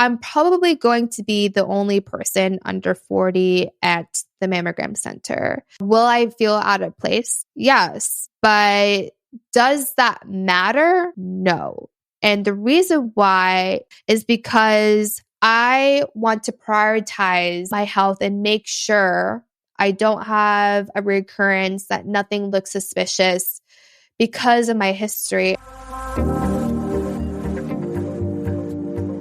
I'm probably going to be the only person under 40 at the mammogram center. Will I feel out of place? Yes. But does that matter? No. And the reason why is because I want to prioritize my health and make sure I don't have a recurrence, that nothing looks suspicious because of my history.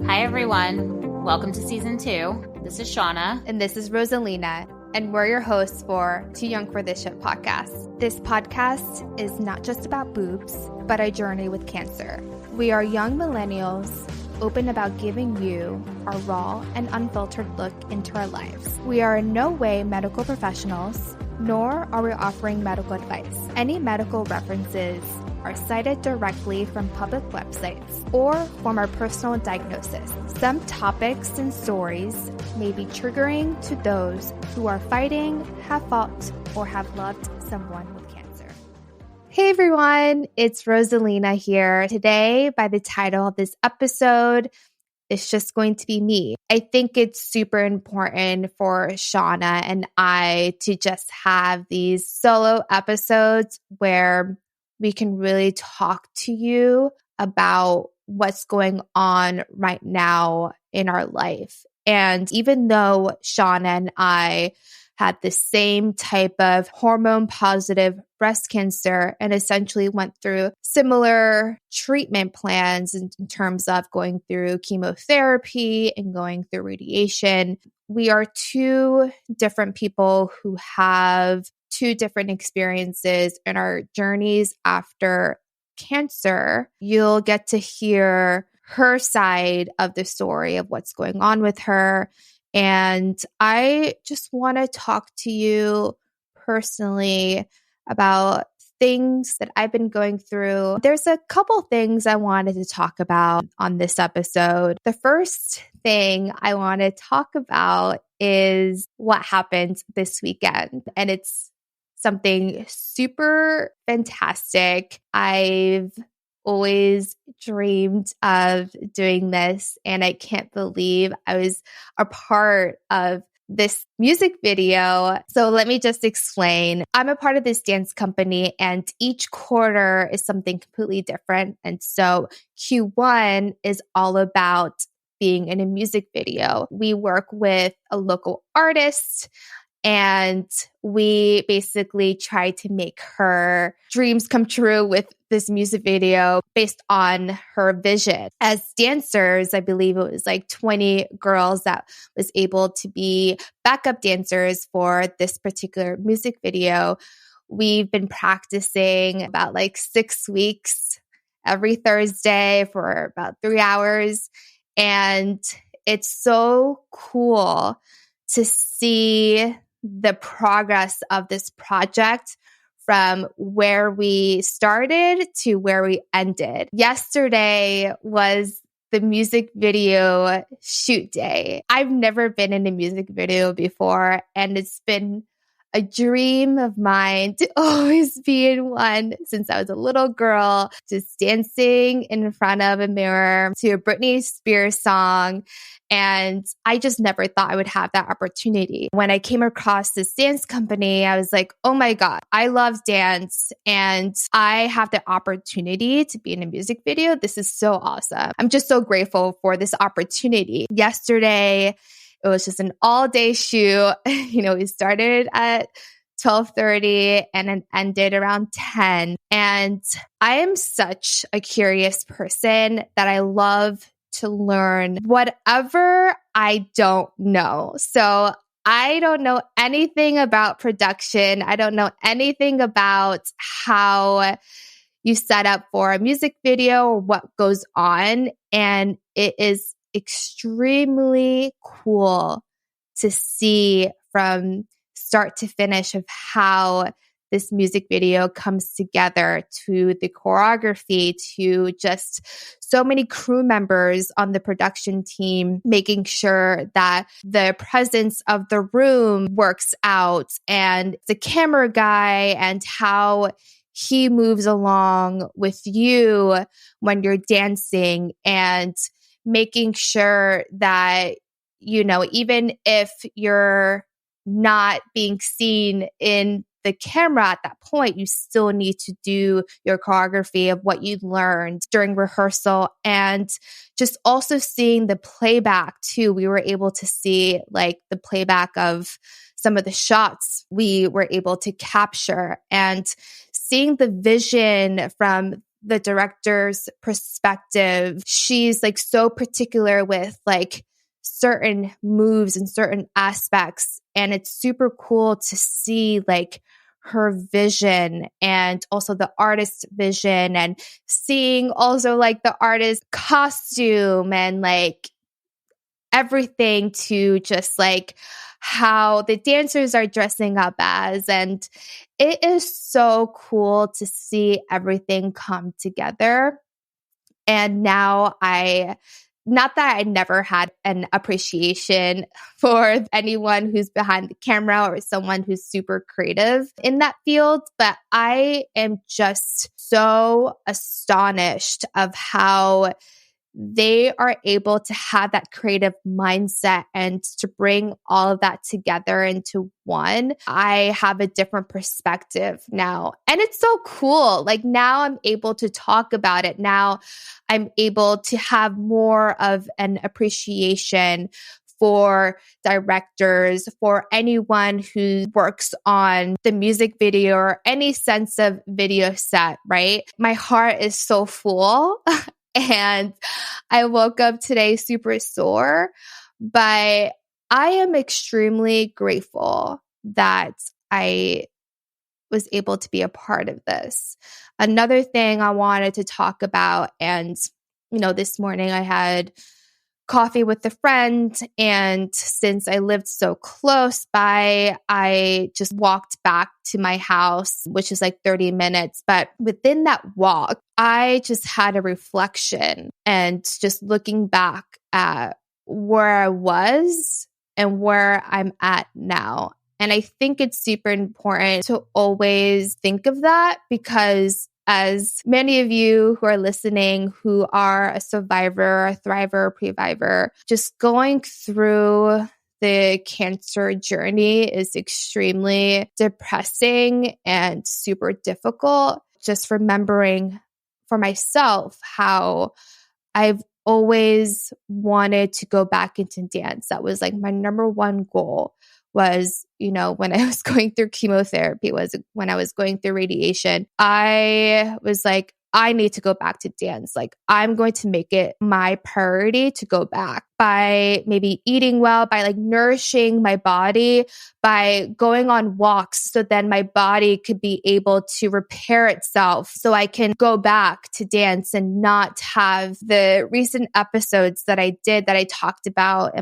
Hi, everyone. Welcome to Season 2. This is Shauna. And this is Rosalina. And we're your hosts for Too Young for This Shit podcast. This podcast is not just about boobs, but a journey with cancer. We are young millennials, open about giving you our raw and unfiltered look into our lives. We are in no way medical professionals, nor are we offering medical advice. Any medical references are cited directly from public websites or from our personal diagnosis. Some topics and stories may be triggering to those who are fighting, have fought, or have loved someone with cancer. Hey everyone, it's Rosalina here. Today, by the title of this episode, it's just going to be me. I think it's super important for Shauna and I to just have these solo episodes where we can really talk to you about what's going on right now in our life. And even though Shauna and I had the same type of hormone-positive breast cancer and essentially went through similar treatment plans in terms of going through chemotherapy and going through radiation, we are two different people who have two different experiences in our journeys after cancer. You'll get to hear her side of the story of what's going on with her. And I just want to talk to you personally about things that I've been going through. There's a couple things I wanted to talk about on this episode. The first thing I want to talk about is what happened this weekend. And it's something super fantastic. I've always dreamed of doing this, and I can't believe I was a part of this music video. So let me just explain. I'm a part of this dance company, and each quarter is something completely different. And so Q1 is all about being in a music video. We work with a local artist, and we basically try to make her dreams come true with this music video based on her vision. As dancers, I believe it was like 20 girls that was able to be backup dancers for this particular music video. We've been practicing about like 6 weeks every Thursday for about 3 hours. And it's so cool to see the progress of this project from where we started to where we ended. Yesterday was the music video shoot day. I've never been in a music video before, and it's been a dream of mine to always be in one since I was a little girl, just dancing in front of a mirror to a Britney Spears song. And I just never thought I would have that opportunity. When I came across this dance company, I was like, oh my God, I love dance and I have the opportunity to be in a music video. This is so awesome. I'm just so grateful for this opportunity. Yesterday, it was just an all-day shoot. We started at 12:30 and it ended around 10. And I am such a curious person that I love to learn whatever I don't know. So I don't know anything about production. I don't know anything about how you set up for a music video or what goes on. And it is extremely cool to see from start to finish of how this music video comes together, to the choreography, to just so many crew members on the production team, making sure that the presence of the room works out, and the camera guy and how he moves along with you when you're dancing, and making sure that, even if you're not being seen in the camera at that point, you still need to do your choreography of what you learned during rehearsal. And just also seeing the playback too. We were able to see like the playback of some of the shots we were able to capture, and seeing the vision from the director's perspective. She's like so particular with like certain moves and certain aspects. And it's super cool to see like her vision and also the artist's vision, and seeing also like the artist's costume and like everything to just like how the dancers are dressing up as. And it is so cool to see everything come together. And now not that I never had an appreciation for anyone who's behind the camera or someone who's super creative in that field, but I am just so astonished of how they are able to have that creative mindset and to bring all of that together into one. I have a different perspective now. And it's so cool. Like now I'm able to talk about it. Now I'm able to have more of an appreciation for directors, for anyone who works on the music video or any sense of video set, right? My heart is so full. And I woke up today super sore, but I am extremely grateful that I was able to be a part of this. Another thing I wanted to talk about, and this morning I had coffee with a friend, and since I lived so close by, I just walked back to my house, which is like 30 minutes. But within that walk, I just had a reflection and just looking back at where I was and where I'm at now. And I think it's super important to always think of that, because as many of you who are listening who are a survivor, a thriver, previvor, just going through the cancer journey is extremely depressing and super difficult. Just remembering for myself how I've always wanted to go back into dance. That was like my number one goal. Was, when I was going through chemotherapy, was when I was going through radiation, I was like, I need to go back to dance. Like, I'm going to make it my priority to go back by maybe eating well, by like nourishing my body, by going on walks so then my body could be able to repair itself so I can go back to dance and not have the recent episodes that I did that I talked about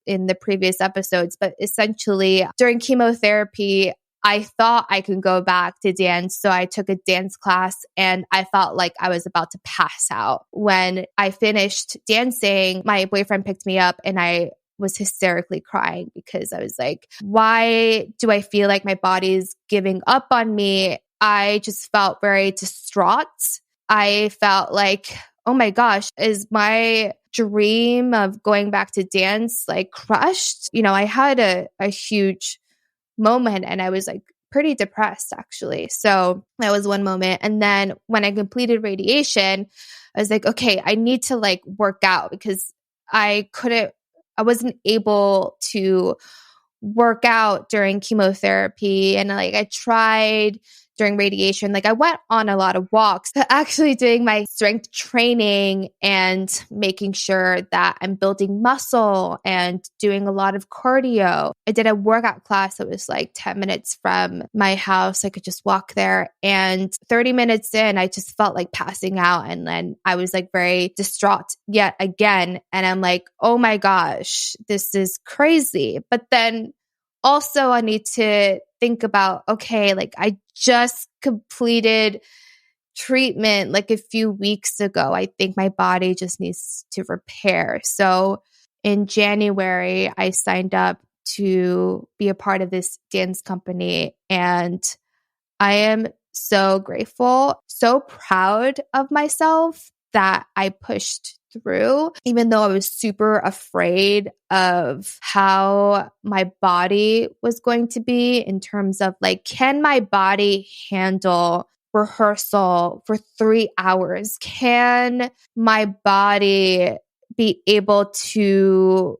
in the previous episodes. But essentially during chemotherapy, I thought I could go back to dance. So I took a dance class and I felt like I was about to pass out. When I finished dancing, my boyfriend picked me up and I was hysterically crying because I was like, why do I feel like my body's giving up on me? I just felt very distraught. I felt like, oh my gosh, is my dream of going back to dance like crushed? I had a huge moment and I was like pretty depressed actually. So that was one moment. And then when I completed radiation, I was like, okay, I need to like work out because I wasn't able to work out during chemotherapy. And like I tried during radiation, like I went on a lot of walks, actually doing my strength training and making sure that I'm building muscle and doing a lot of cardio. I did a workout class that was like 10 minutes from my house. I could just walk there. And 30 minutes in, I just felt like passing out. And then I was like very distraught yet again. And I'm like, oh my gosh, this is crazy. But then also I need to think about, okay, like I just completed treatment like a few weeks ago. I think my body just needs to repair. So in January, I signed up to be a part of this dance company. And I am so grateful, so proud of myself that I pushed through, even though I was super afraid of how my body was going to be in terms of like, can my body handle rehearsal for 3 hours? Can my body be able to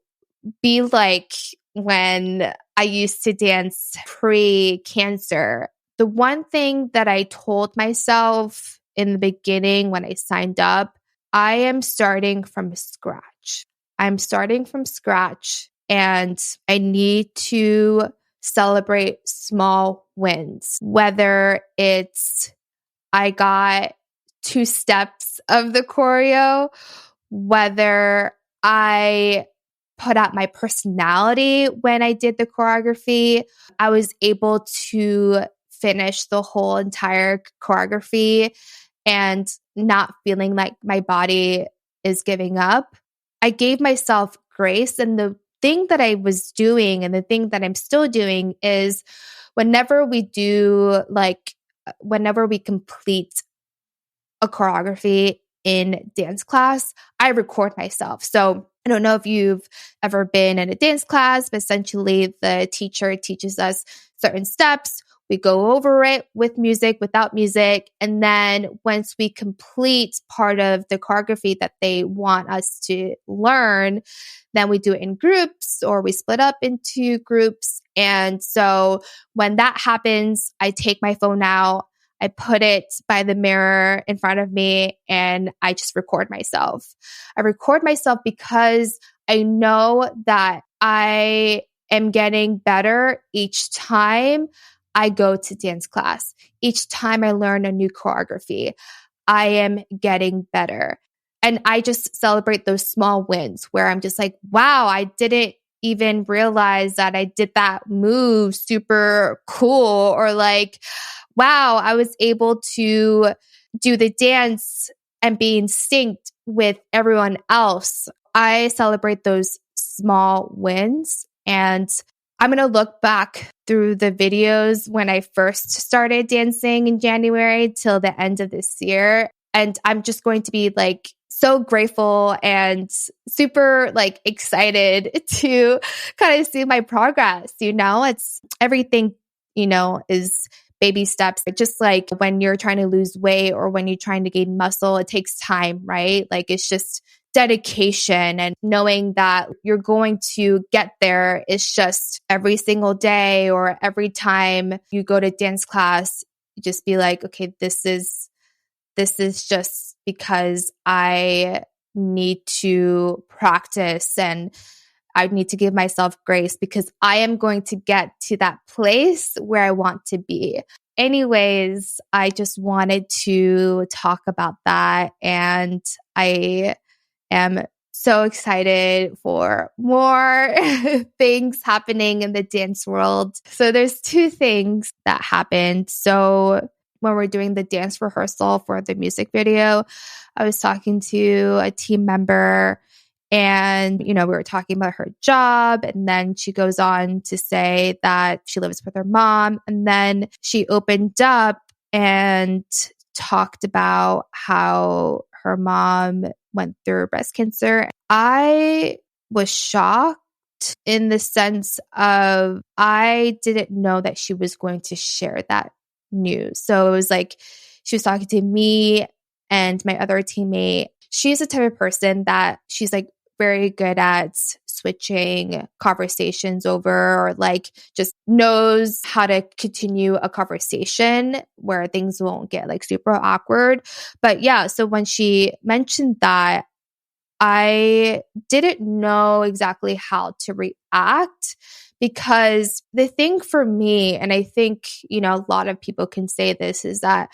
be like when I used to dance pre-cancer? The one thing that I told myself in the beginning when I signed up, I am starting from scratch. I'm starting from scratch and I need to celebrate small wins, whether it's I got 2 steps of the choreo, whether I put out my personality when I did the choreography. I was able to finish the whole entire choreography and not feeling like my body is giving up. I gave myself grace. And the thing that I was doing and the thing that I'm still doing is whenever we complete a choreography in dance class, I record myself. So I don't know if you've ever been in a dance class, but essentially the teacher teaches us certain steps. We go over it with music, without music. And then once we complete part of the choreography that they want us to learn, then we do it in groups or we split up into groups. And so when that happens, I take my phone out, I put it by the mirror in front of me, and I just record myself. I record myself because I know that I am getting better each time I go to dance class. Each time I learn a new choreography, I am getting better. And I just celebrate those small wins where I'm just like, wow, I didn't even realize that I did that move super cool, or like, wow, I was able to do the dance and be in sync with everyone else. I celebrate those small wins. And I'm going to look back through the videos when I first started dancing in January till the end of this year. And I'm just going to be like so grateful and super like excited to kind of see my progress. It's everything, is baby steps. Just like when you're trying to lose weight or when you're trying to gain muscle, it takes time, right? Like it's just dedication, and knowing that you're going to get there is just every single day or every time you go to dance class, you just be like, okay, this is just because I need to practice and I need to give myself grace because I am going to get to that place where I want to be. Anyways, I just wanted to talk about that, and I am so excited for more things happening in the dance world. So there's 2 things that happened. So when we're doing the dance rehearsal for the music video, I was talking to a team member, and, we were talking about her job. And then she goes on to say that she lives with her mom. And then she opened up and talked about how her mom went through breast cancer. I was shocked in the sense of I didn't know that she was going to share that news. So it was like she was talking to me and my other teammate. She's the type of person that she's like very good at switching conversations over, or like just knows how to continue a conversation where things won't get like super awkward. But yeah, so when she mentioned that, I didn't know exactly how to react, because the thing for me, and I think, a lot of people can say this, is that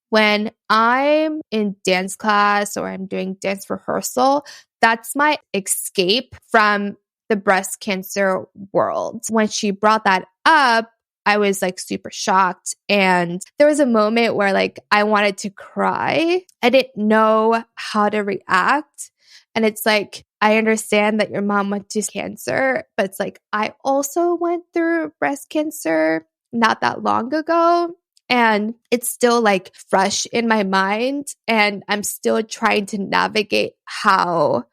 when I'm in dance class or I'm doing dance rehearsal, that's my escape from the breast cancer world. When she brought that up, I was like super shocked. And there was a moment where like I wanted to cry. I didn't know how to react. And it's like, I understand that your mom went through cancer, but it's like, I also went through breast cancer not that long ago. And it's still like fresh in my mind. And I'm still trying to navigate how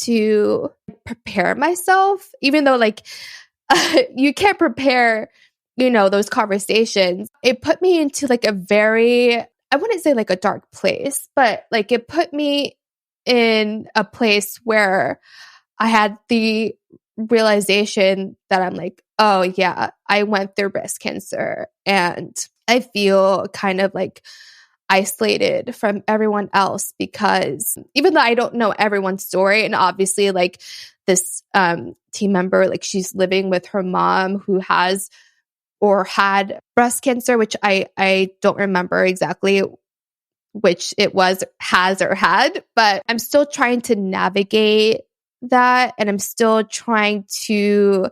to prepare myself, even though like you can't prepare, those conversations. It put me into like a very, I wouldn't say like a dark place, but like it put me in a place where I had the realization that I'm like, oh yeah, I went through breast cancer and I feel kind of like isolated from everyone else, because even though I don't know everyone's story, and obviously like this team member, like she's living with her mom who has or had breast cancer, which I don't remember exactly which it was, has or had, but I'm still trying to navigate that, and I'm still trying to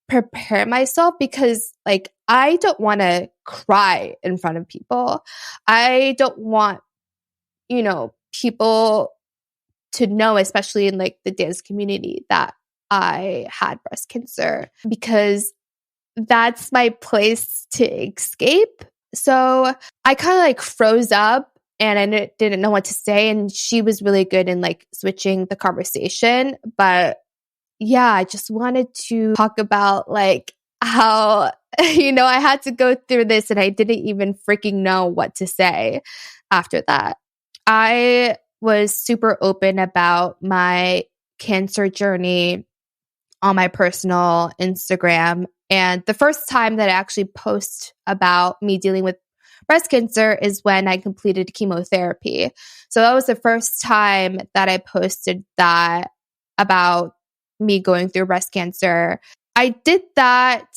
prepare myself, because like I don't want to cry in front of people. I don't want, people to know, especially in like the dance community, that I had breast cancer, because that's my place to escape. So I kind of like froze up and I didn't know what to say. And she was really good in like switching the conversation. But yeah, I just wanted to talk about like how, I had to go through this and I didn't even freaking know what to say after that. I was super open about my cancer journey on my personal Instagram. And the first time that I actually post about me dealing with breast cancer is when I completed chemotherapy. So that was the first time that I posted that about me going through breast cancer. I did that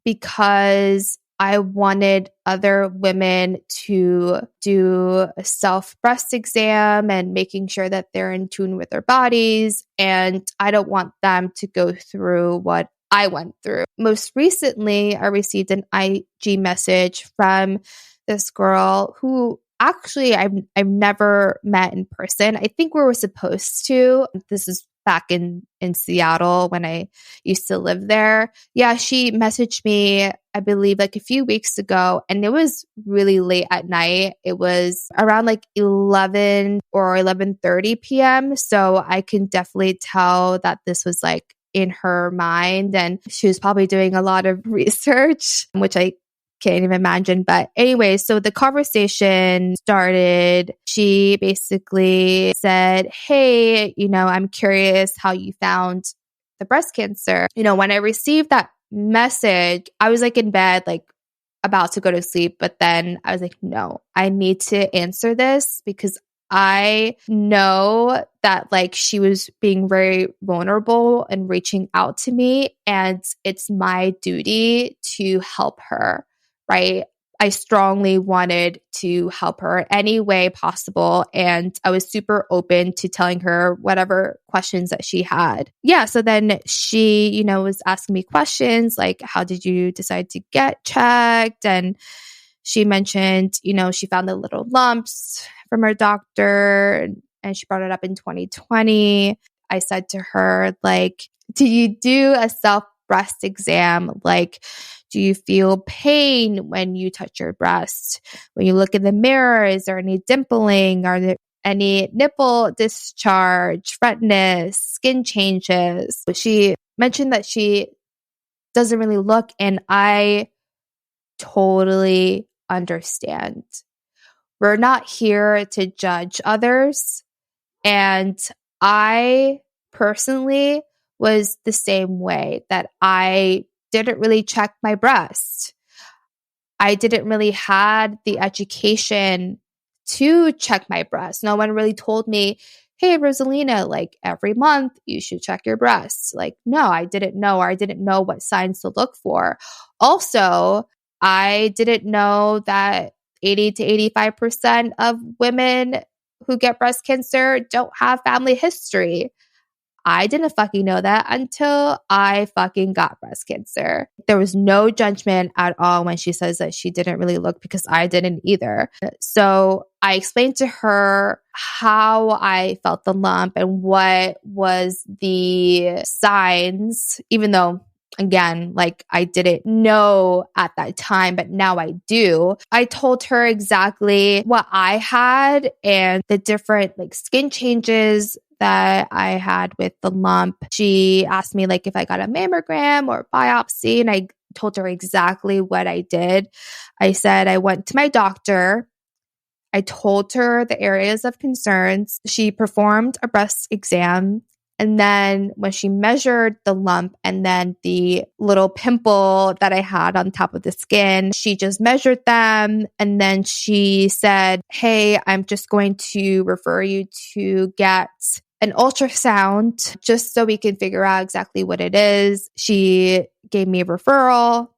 because I wanted other women to do a self breast exam and making sure that they're in tune with their bodies. And I don't want them to go through what I went through. Most recently, I received an IG message from this girl who actually I've never met in person. I think we were supposed to. This is back in Seattle when I used to live there. Yeah, she messaged me, I believe, like a few weeks ago, and it was really late at night. It was around like 11 or 11:30 p.m. So I can definitely tell that this was like in her mind, and she was probably doing a lot of research, which I can't even imagine. But anyway, so the conversation started. She basically said, hey, I'm curious how you found the breast cancer. When I received that message, I was like in bed, like about to go to sleep. But then I was like, no, I need to answer this, because I know that like she was being very vulnerable and reaching out to me, and it's my duty to help her, right? I strongly wanted to help her in any way possible. And I was super open to telling her whatever questions that she had. Yeah. So then she, was asking me questions like, how did you decide to get checked? And she mentioned, she found the little lumps from her doctor, and she brought it up in 2020. I said to her, like, do you do a self breast exam? Like, do you feel pain when you touch your breast? When you look in the mirror, is there any dimpling? Are there any nipple discharge, redness, skin changes? She mentioned that she doesn't really look, and I totally understand. We're not here to judge others. And I personally was the same way, that I didn't really check my breast. I didn't really had the education to check my breast. No one really told me, hey, Rosalina, like every month you should check your breasts. Like, no, I didn't know, or I didn't know what signs to look for. Also, I didn't know that 80 to 85% of women who get breast cancer don't have family history. I didn't fucking know that until I fucking got breast cancer. There was no judgment at all when she says that she didn't really look, because I didn't either. So I explained to her how I felt the lump and what was the signs, even though again, like I didn't know at that time, but now I do. I told her exactly what I had and the different like skin changes that I had with the lump. She asked me like if I got a mammogram or biopsy, and I told her exactly what I did. I said I went to my doctor. I told her the areas of concerns. She performed a breast exam. And then when she measured the lump and then the little pimple that I had on top of the skin, she just measured them. And then she said, hey, I'm just going to refer you to get an ultrasound just so we can figure out exactly what it is. She gave me a referral.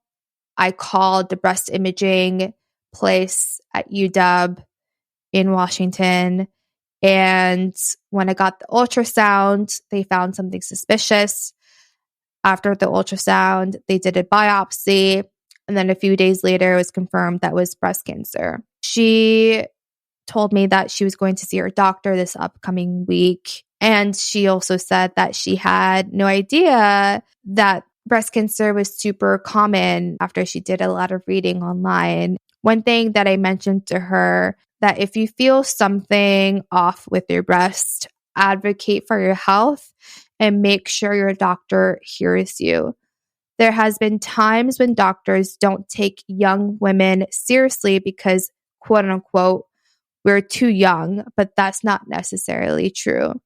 I called the breast imaging place at UW in Washington. And when I got the ultrasound, they found something suspicious. After the ultrasound, they did a biopsy. And then a few days later, it was confirmed that was breast cancer. She told me that she was going to see her doctor this upcoming week. And she also said that she had no idea that breast cancer was super common after she did a lot of reading online. One thing that I mentioned to her, that if you feel something off with your breast, advocate for your health and make sure your doctor hears you. There has been times when doctors don't take young women seriously because, quote unquote, we're too young, but that's not necessarily true.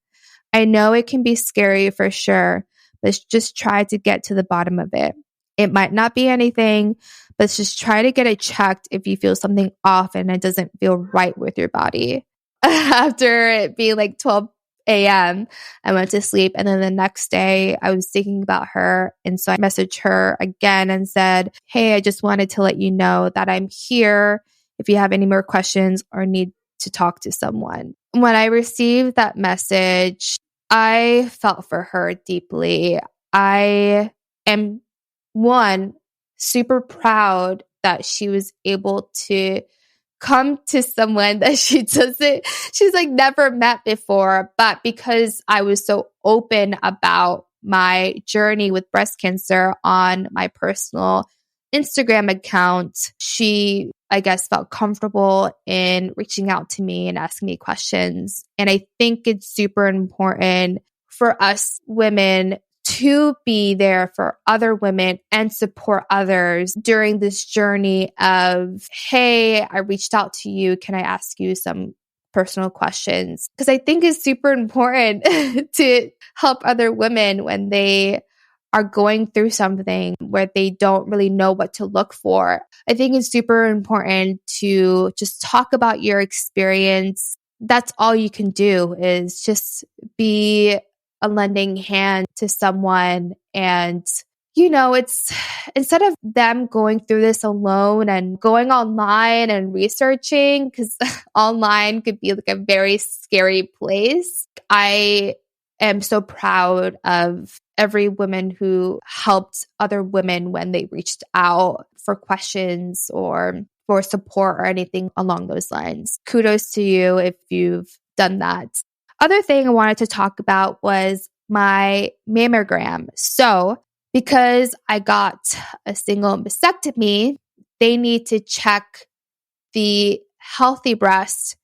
I know it can be scary for sure, but just try to get to the bottom of it. It might not be anything, but just try to get it checked if you feel something off and it doesn't feel right with your body. After it being like 12 a.m., I went to sleep. And then the next day, I was thinking about her. And so I messaged her again and said, hey, I just wanted to let you know that I'm here if you have any more questions or need to talk to someone. When I received that message, I felt for her deeply. I am, one, super proud that she was able to come to someone that she's like never met before. But because I was so open about my journey with breast cancer on my personal Instagram account, she, I guess, felt comfortable in reaching out to me and asking me questions. And I think it's super important for us women to be there for other women and support others during this journey of, hey, I reached out to you. Can I ask you some personal questions? Because I think it's super important to help other women when they are going through something where they don't really know what to look for. I think it's super important to just talk about your experience. That's all you can do, is just be a lending hand to someone. And, you know, it's instead of them going through this alone and going online and researching, because online could be like a very scary place. I am so proud of every woman who helped other women when they reached out for questions or for support or anything along those lines. Kudos to you if you've done that. Other thing I wanted to talk about was my mammogram. So because I got a single mastectomy, they need to check the healthy breast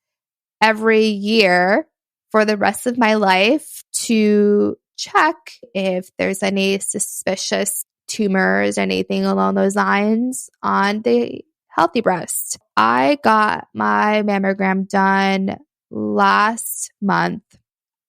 every year for the rest of my life to check if there's any suspicious tumors, anything along those lines on the healthy breast. I got my mammogram done last month.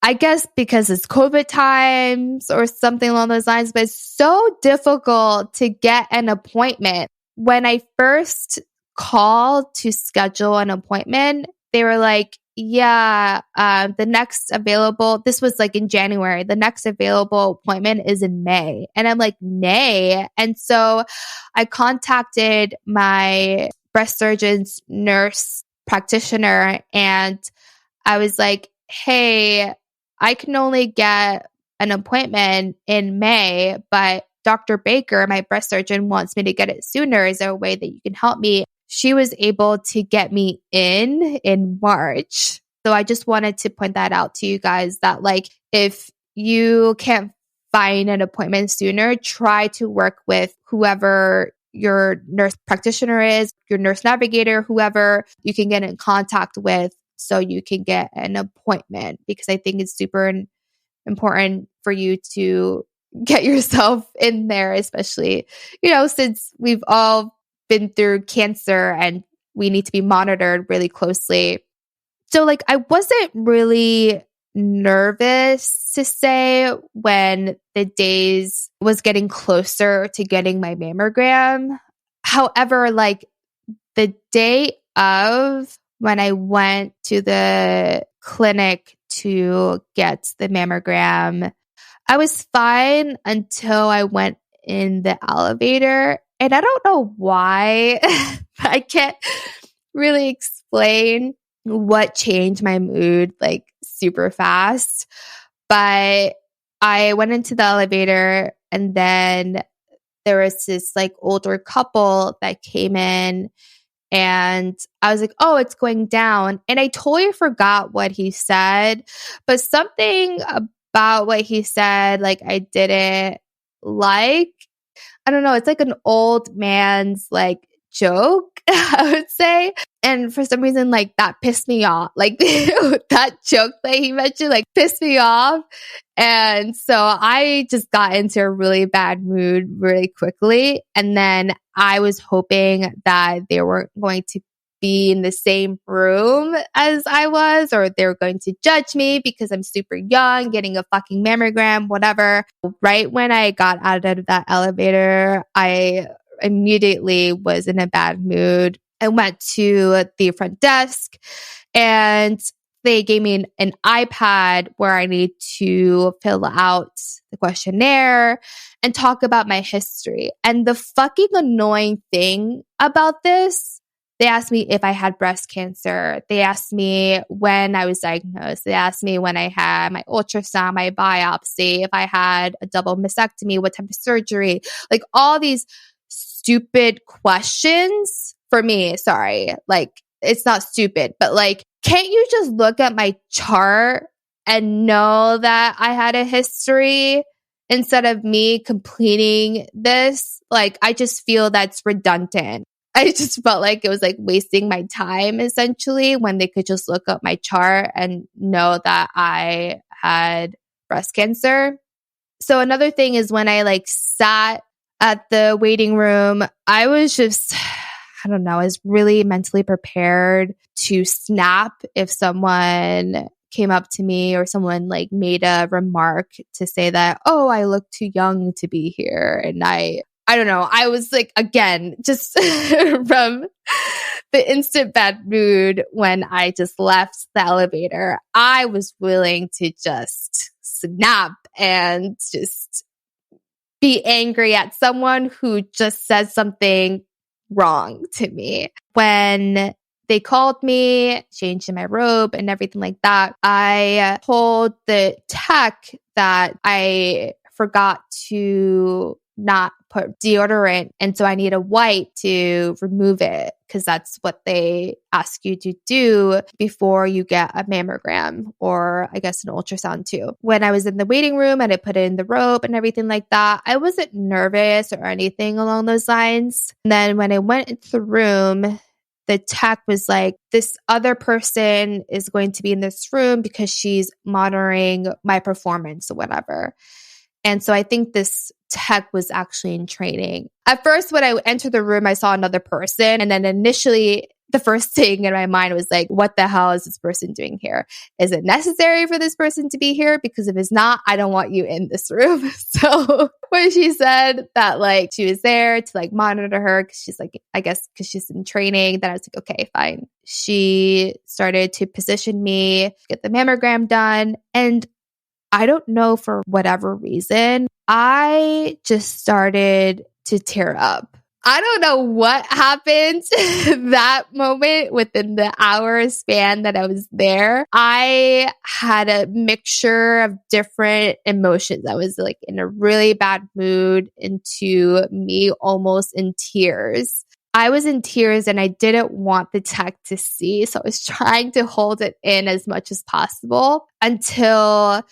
I guess because it's COVID times or something along those lines, but it's so difficult to get an appointment. When I first called to schedule an appointment, they were like, yeah, the next available, this was like in January, the next available appointment is in May. And I'm like, May? And so I contacted my breast surgeon's nurse practitioner and I was like, hey, I can only get an appointment in May, but Dr. Baker, my breast surgeon, wants me to get it sooner. Is there a way that you can help me? She was able to get me in March. So I just wanted to point that out to you guys that like, if you can't find an appointment sooner, try to work with whoever your nurse practitioner is, your nurse navigator, whoever you can get in contact with so you can get an appointment, because I think it's super important for you to get yourself in there, especially, since we've all been through cancer and we need to be monitored really closely. So I wasn't really nervous to say when the days was getting closer to getting my mammogram. However, the day of when I went to the clinic to get the mammogram, I was fine until I went in the elevator. And I don't know why. I can't really explain what changed my mood super fast. But I went into the elevator, and then there was this older couple that came in, and I was like, oh, it's going down. And I totally forgot what he said, but something about what he said, I didn't like. I don't know. It's an old man's joke, I would say. And for some reason, that pissed me off. That joke that he mentioned, pissed me off. And so I just got into a really bad mood really quickly. And then I was hoping that they weren't going to be in the same room as I was, or they were going to judge me because I'm super young, getting a fucking mammogram, whatever. Right when I got out of that elevator, I immediately was in a bad mood. I went to the front desk, and they gave me an iPad where I need to fill out the questionnaire and talk about my history. And the fucking annoying thing about this, they asked me if I had breast cancer. They asked me when I was diagnosed. They asked me when I had my ultrasound, my biopsy, if I had a double mastectomy, what type of surgery, all these stupid questions for me. Sorry. It's not stupid, but can't you just look at my chart and know that I had a history instead of me completing this? I just feel that's redundant. I just felt like it was wasting my time essentially, when they could just look up my chart and know that I had breast cancer. So another thing is when I sat at the waiting room, I was just, I don't know, I was really mentally prepared to snap if someone came up to me or someone made a remark to say that, oh, I look too young to be here. And I don't know, I was again, just from the instant bad mood when I just left the elevator, I was willing to just snap and just be angry at someone who just said something wrong to me. When they called me, changed in my robe and everything like that, I told the tech that I forgot to not put deodorant, and so I need a wipe to remove it, because that's what they ask you to do before you get a mammogram, or I guess an ultrasound too. When I was in the waiting room and I put in the robe and everything like that, I wasn't nervous or anything along those lines. And then when I went into the room, the tech was like, this other person is going to be in this room because she's monitoring my performance or whatever. And so I think this tech was actually in training. At first, when I entered the room, I saw another person. And then initially, the first thing in my mind was what the hell is this person doing here? Is it necessary for this person to be here? Because if it's not, I don't want you in this room. So when she said that she was there to monitor her, because she's I guess because she's in training, then I was okay, fine. She started to position me, get the mammogram done. And I don't know, for whatever reason, I just started to tear up. I don't know what happened that moment within the hour span that I was there. I had a mixture of different emotions. I was in a really bad mood into me almost in tears. I was in tears and I didn't want the tech to see. So I was trying to hold it in as much as possible until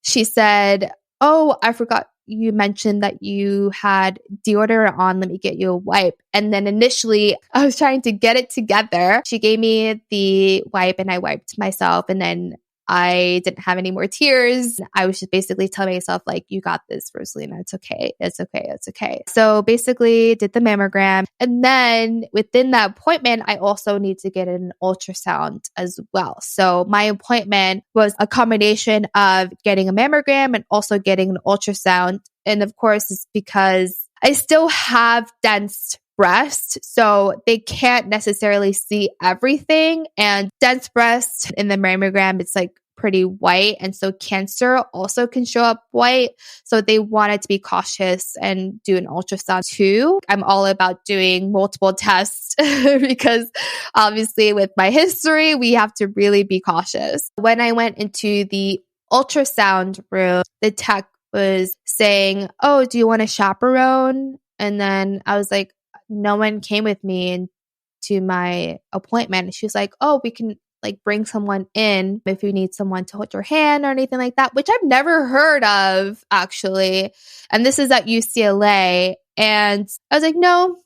she said, oh, I forgot you mentioned that you had deodorant on. Let me get you a wipe. And then initially I was trying to get it together. She gave me the wipe and I wiped myself. And then I didn't have any more tears. I was just basically telling myself, like, you got this, Rosalina. It's okay. It's okay. It's okay. So basically did the mammogram. And then within that appointment, I also need to get an ultrasound as well. So my appointment was a combination of getting a mammogram and also getting an ultrasound. And of course, it's because I still have dense breast, so they can't necessarily see everything. And dense breast in the mammogram, it's like pretty white. And so cancer also can show up white. So they wanted to be cautious and do an ultrasound too. I'm all about doing multiple tests because obviously with my history, we have to really be cautious. When I went into the ultrasound room, the tech was saying, oh, do you want a chaperone? And then I was like, no one came with me to my appointment. She was like, oh, we can like bring someone in if you need someone to hold your hand or anything like that, which I've never heard of actually. And this is at UCLA. And I was like, no,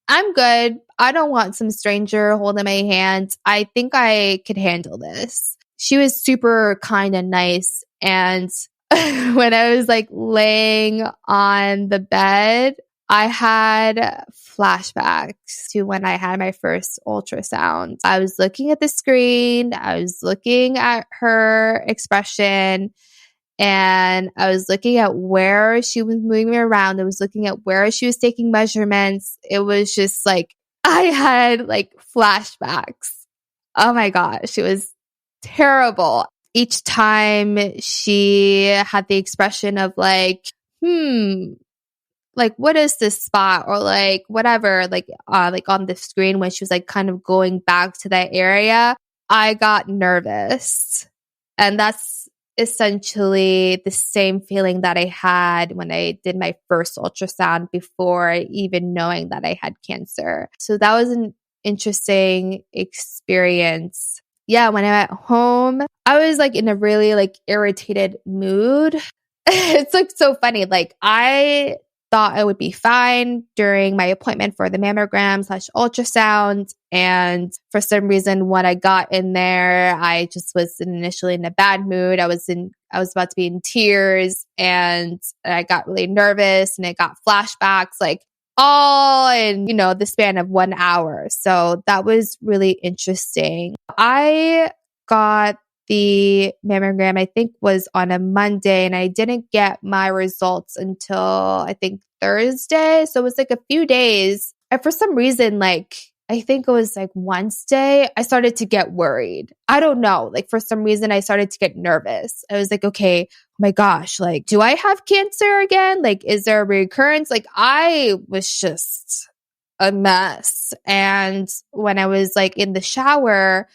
I'm good. I don't want some stranger holding my hand. I think I could handle this. She was super kind and nice. And when I was like laying on the bed, I had flashbacks to when I had my first ultrasound. I was looking at the screen, I was looking at her expression, and I was looking at where she was moving me around. I was looking at where she was taking measurements. It was just like, I had like flashbacks. Oh my gosh, it was terrible. Each time she had the expression of like, like, what is this spot? Or like, whatever, like on the screen when she was like kind of going back to that area, I got nervous. And that's essentially the same feeling that I had when I did my first ultrasound before even knowing that I had cancer. So that was an interesting experience. Yeah, when I went home, I was like in a really like irritated mood. It's like so funny. Like I thought I would be fine during my appointment for the mammogram / ultrasound. And for some reason, when I got in there, I just was initially in a bad mood. I was about to be in tears and I got really nervous and it got flashbacks like all in, the span of 1 hour. So that was really interesting. I got the mammogram, I think, was on a Monday, and I didn't get my results until I think Thursday. So it was like a few days. And for some reason, like, I think it was like Wednesday, I started to get worried. I don't know. Like, for some reason, I started to get nervous. I was like, okay, oh my gosh, like, do I have cancer again? Like, is there a recurrence? Like, I was just a mess. And when I was like in the shower,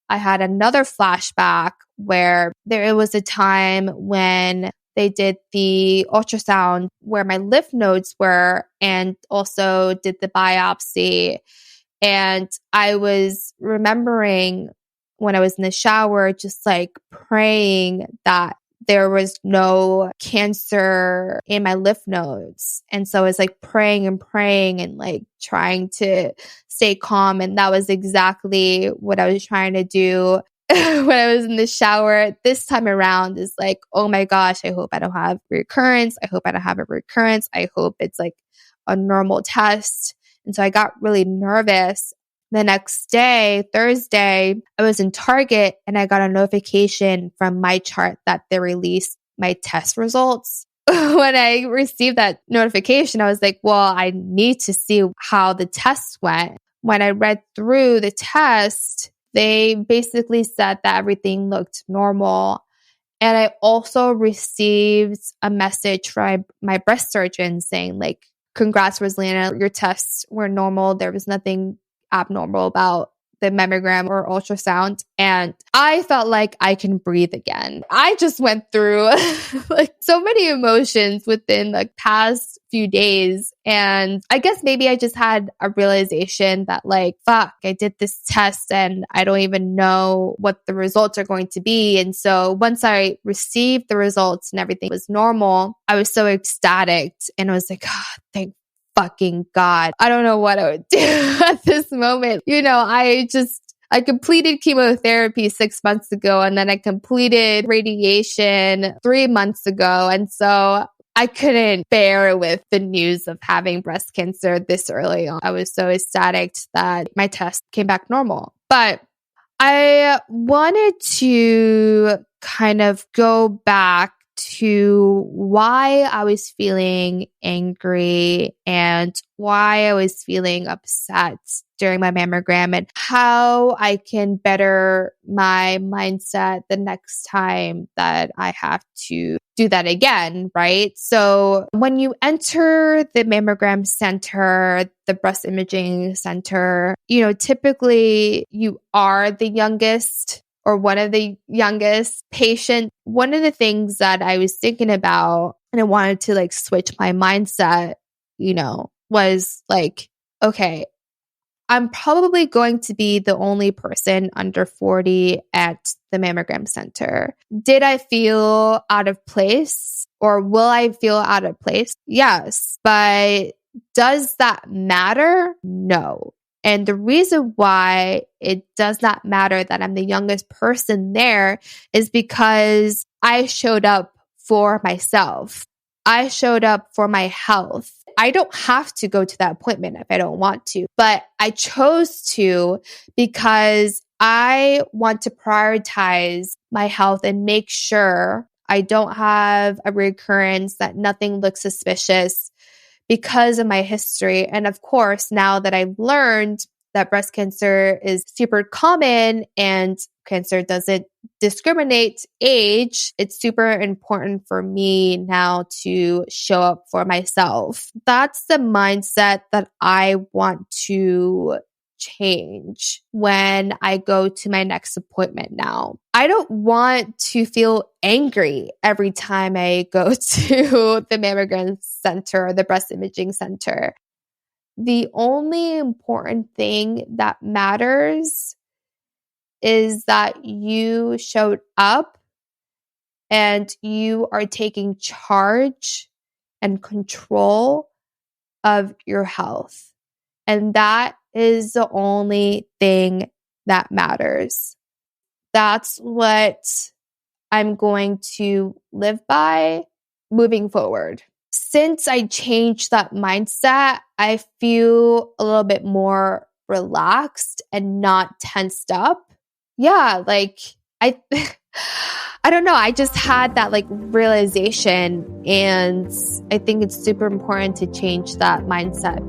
I had another flashback where there was a time when they did the ultrasound where my lymph nodes were and also did the biopsy. And I was remembering when I was in the shower, just like praying that there was no cancer in my lymph nodes. And so I was like praying and like trying to stay calm. And that was exactly what I was trying to do when I was in the shower. This time around is like, oh my gosh, I hope I don't have recurrence. I hope I don't have a recurrence. I hope it's like a normal test. And so I got really nervous. The next day, Thursday, I was in Target and I got a notification from my chart that they released my test results. When I received that notification, I was like, well, I need to see how the test went. When I read through the test, they basically said that everything looked normal. And I also received a message from my breast surgeon saying like, congrats, Rosalina, your tests were normal. There was nothing abnormal about the mammogram or ultrasound, and I felt like I can breathe again. I just went through like so many emotions within the past few days. And I guess maybe I just had a realization that like, fuck, I did this test and I don't even know what the results are going to be. And so once I received the results and everything was normal, I was so ecstatic and I was like, oh, thank fucking God. I don't know what I would do at this moment. You know, I completed chemotherapy 6 months ago, and then I completed radiation 3 months ago. And so I couldn't bear with the news of having breast cancer this early on. I was so ecstatic that my test came back normal. But I wanted to kind of go back to why I was feeling angry and why I was feeling upset during my mammogram and how I can better my mindset the next time that I have to do that again, right? So when you enter the mammogram center, the breast imaging center, you know, typically you are the youngest or one of the youngest patients. One of the things that I was thinking about and I wanted to like switch my mindset, you know, was like, okay, I'm probably going to be the only person under 40 at the mammogram center. Did I feel out of place or will I feel out of place? Yes. But does that matter? No. And the reason why it does not matter that I'm the youngest person there is because I showed up for myself. I showed up for my health. I don't have to go to that appointment if I don't want to, but I chose to because I want to prioritize my health and make sure I don't have a recurrence, that nothing looks suspicious because of my history. And of course, now that I've learned that breast cancer is super common and cancer doesn't discriminate age, it's super important for me now to show up for myself. That's the mindset that I want to change when I go to my next appointment now. I don't want to feel angry every time I go to the mammogram center or the breast imaging center. The only important thing that matters is that you showed up and you are taking charge and control of your health. And that is the only thing that matters. That's what I'm going to live by moving forward. Since I changed that mindset, I feel a little bit more relaxed and not tensed up. Yeah, like I don't know. I just had that like realization, and I think it's super important to change that mindset.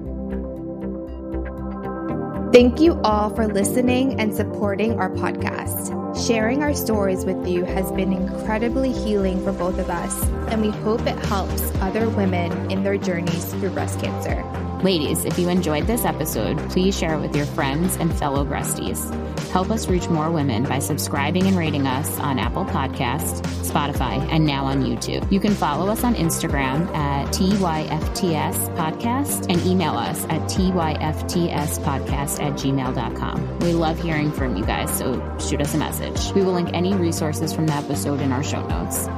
Thank you all for listening and supporting our podcast. Sharing our stories with you has been incredibly healing for both of us, and we hope it helps other women in their journeys through breast cancer. Ladies, if you enjoyed this episode, please share it with your friends and fellow breasties. Help us reach more women by subscribing and rating us on Apple Podcasts, Spotify, and now on YouTube. You can follow us on Instagram at TYFTS Podcast and email us at tyftspodcast@gmail.com. We love hearing from you guys, so shoot us a message. We will link any resources from the episode in our show notes.